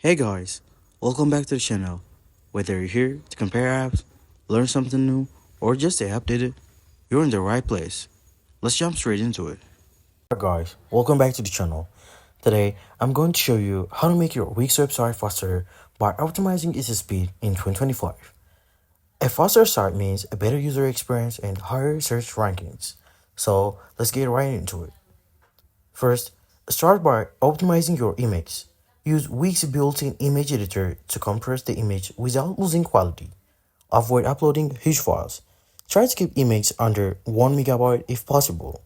Hey guys, welcome back to the channel. Whether you're here to compare apps, learn something new, or just stay updated, you're in the right place. Let's jump straight into it. Alright guys, welcome back to the channel. Today, I'm going to show you how to make your Wix website faster by optimizing its speed in 2025. A faster site means a better user experience and higher search rankings. So, let's get right into it. First, start by optimizing your image. Use Wix built-in image editor to compress the image without losing quality. Avoid uploading huge files. Try to keep images under 1 megabyte if possible.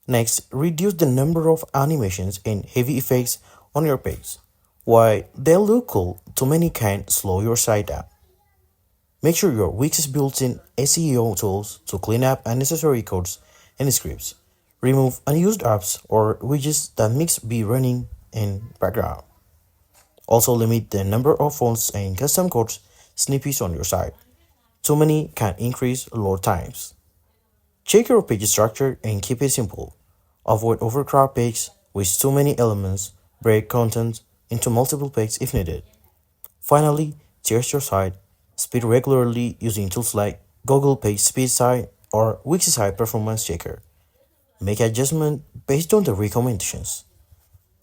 Next, reduce the number of animations and heavy effects on your page. While they look cool, too many can slow your site down. Make sure your Wix is built-in SEO tools to clean up unnecessary codes and scripts. Remove unused apps or widgets that mix be running in background. Also limit the number of fonts and custom codes snippets on your site. Too many can increase load times. Check your page structure and keep it simple. Avoid overcrowded pages with too many elements, break content into multiple pages if needed. Finally, test your site speed regularly using tools like Google Page Speed Site or Wix Site Performance Checker. Make adjustments based on the recommendations.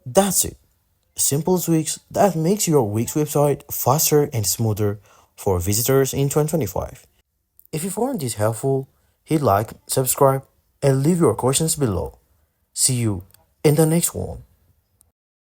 That's it. Simple tweaks that makes your Wix website faster and smoother for visitors in 2025. If you found this helpful, hit like, subscribe, and leave your questions below. See you in the next one.